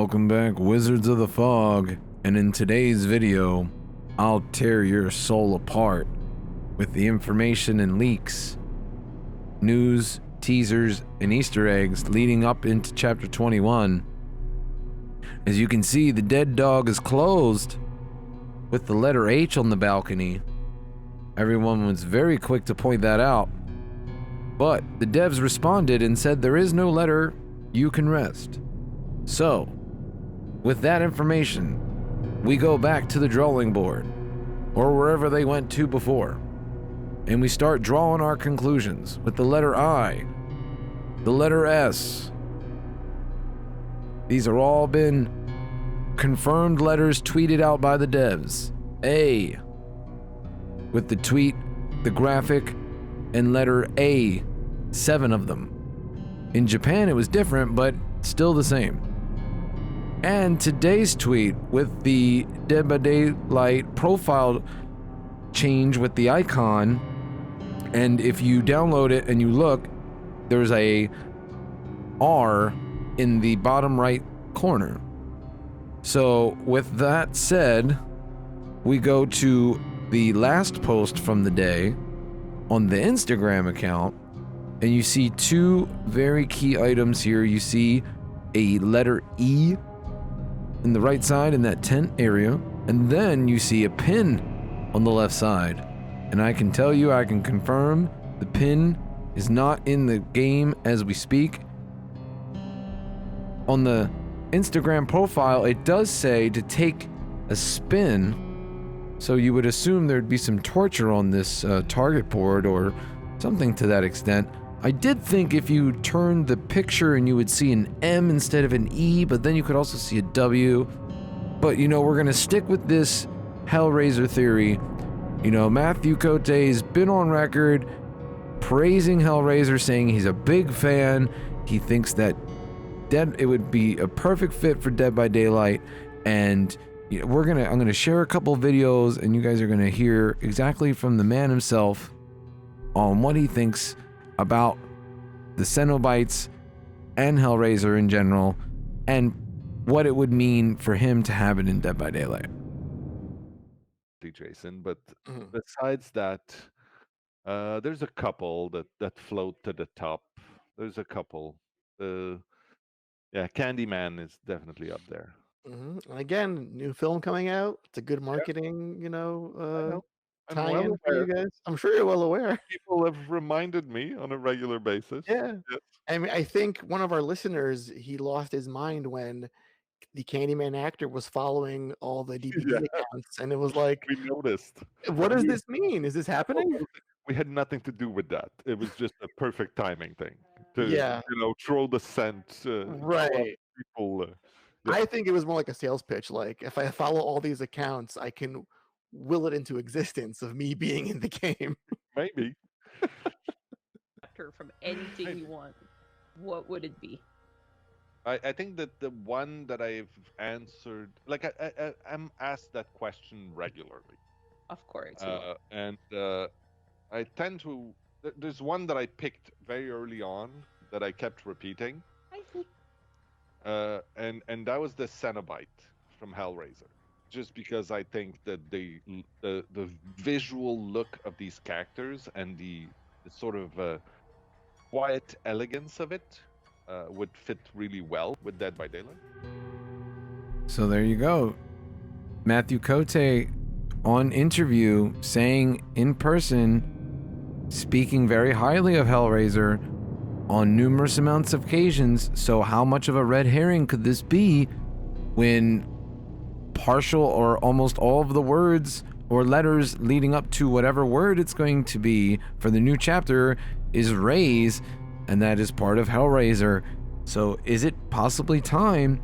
Welcome back, Wizards of the Fog, and in today's video, I'll tear your soul apart with the information and leaks, news, teasers, and Easter eggs leading up into Chapter 21. As you can see, the dead dog is closed with the letter H on the balcony. Everyone was very quick to point that out, but the devs responded and said there is no letter, you can rest. So, with that information, we go back to the drawing board, or wherever they went to before, and we start drawing our conclusions with the letter I, the letter S. These are all been confirmed letters tweeted out by the devs. A, with the tweet, the graphic, and letter A, 7 of them. In Japan it was different, but still the same. And today's tweet with the Dead by Daylight profile change with the icon, and if you download it and you look, there's a R in the bottom right corner. So with that said, we go to the last post from the day on the Instagram account, and you see two very key items here. You see a letter E in the right side in that tent area, and then you see a pin on the left side. And I can tell you, I can confirm, the pin is not in the game as we speak. On the Instagram profile, it does say to take a spin, so you would assume there'd be some torture on this target board or something to that extent. I did think if you turned the picture and you would see an M instead of an E, but then you could also see a W. But you know, we're gonna stick with this Hellraiser theory. You know, Matthew Cote's been on record praising Hellraiser, saying he's a big fan. He thinks that it would be a perfect fit for Dead by Daylight, and you know, I'm gonna share a couple videos, and you guys are gonna hear exactly from the man himself on what he thinks about the Cenobites and Hellraiser in general, and what it would mean for him to have it in Dead by Daylight. Jason, but besides that, there's a couple that float to the top. There's a couple. Yeah, Candyman is definitely up there. And again, new film coming out. It's a good marketing, I know. I'm well tie-in for you aware. guys. I'm sure you're well aware. People have reminded me on a regular basis. Yeah. Yes. I mean, I think one of our listeners, he lost his mind when the Candyman actor was following all the DVD Yeah. accounts, and it was like, We noticed. what does this mean? Is this happening? We had nothing to do with that. It was just a perfect timing thing to, Yeah. throw the scent. Right. People. I think it was more like a sales pitch. Like, if I follow all these accounts, I can will it into existence of me being in the game. Maybe. From anything you want, what would it be? I think that the one that I've answered, like I'm asked that question regularly. Of course. And I tend to. There's one that I picked very early on that I kept repeating. And that was the Cenobite from Hellraiser, just because I think that the visual look of these characters and the sort of quiet elegance of it would fit really well with Dead by Daylight. So there you go. Matthew Cote on interview saying in person, speaking very highly of Hellraiser on numerous amounts of occasions. So how much of a red herring could this be when partial or almost all of the words or letters leading up to whatever word it's going to be for the new chapter is Raise, and that is part of Hellraiser. So is it possibly time?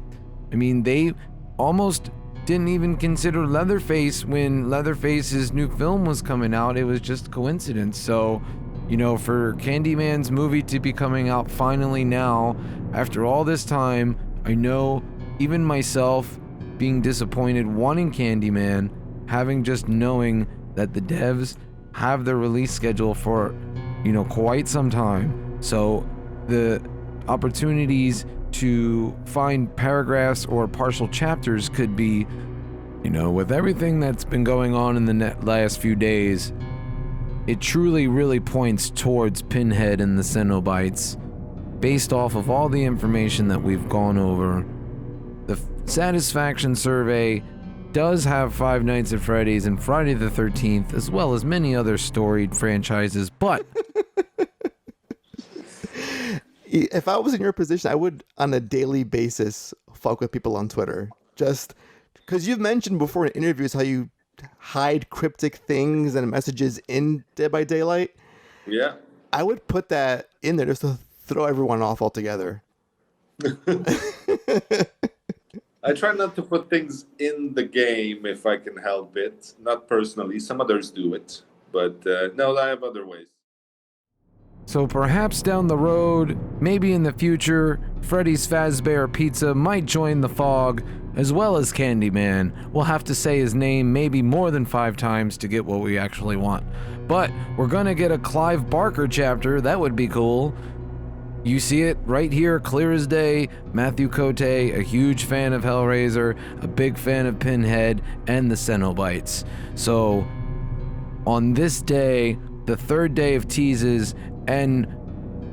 I mean, they almost didn't even consider Leatherface when Leatherface's new film was coming out. It was just coincidence. So, you know, for Candyman's movie to be coming out finally now, after all this time, I know even myself being disappointed wanting Candyman, having just knowing that the devs have their release schedule for, you know, quite some time. So the opportunities to find paragraphs or partial chapters could be, with everything that's been going on in the last few days, it truly really points towards Pinhead and the Cenobites based off of all the information that we've gone over. The satisfaction survey does have Five Nights at Freddy's and Friday the 13th, as well as many other storied franchises, but if I was in your position, I would, on a daily basis, fuck with people on Twitter. Just because you've mentioned before in interviews how you hide cryptic things and messages in Dead by Daylight. Yeah. I would put that in there just to throw everyone off altogether. I try not to put things in the game if I can help it. Not personally. Some others do it. But no, I have other ways. So perhaps down the road, maybe in the future, Freddy's Fazbear Pizza might join the fog, as well as Candyman. We'll have to say his name maybe more than 5 times to get what we actually want. But we're gonna get a Clive Barker chapter, that would be cool. You see it right here, clear as day. Matthew Cote, a huge fan of Hellraiser, a big fan of Pinhead, and the Cenobites. So, on this day, the 3rd day of teases and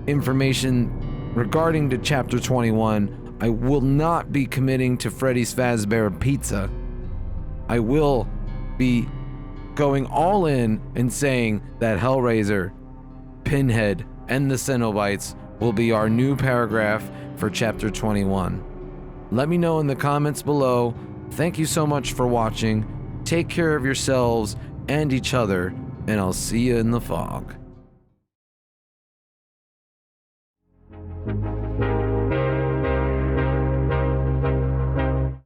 information regarding to Chapter 21, I will not be committing to Freddy's Fazbear Pizza. I will be going all in and saying that Hellraiser, Pinhead, and the Cenobites will be our new paragraph for Chapter 21. Let me know in the comments below. Thank you so much for watching. Take care of yourselves and each other, and I'll see you in the fog.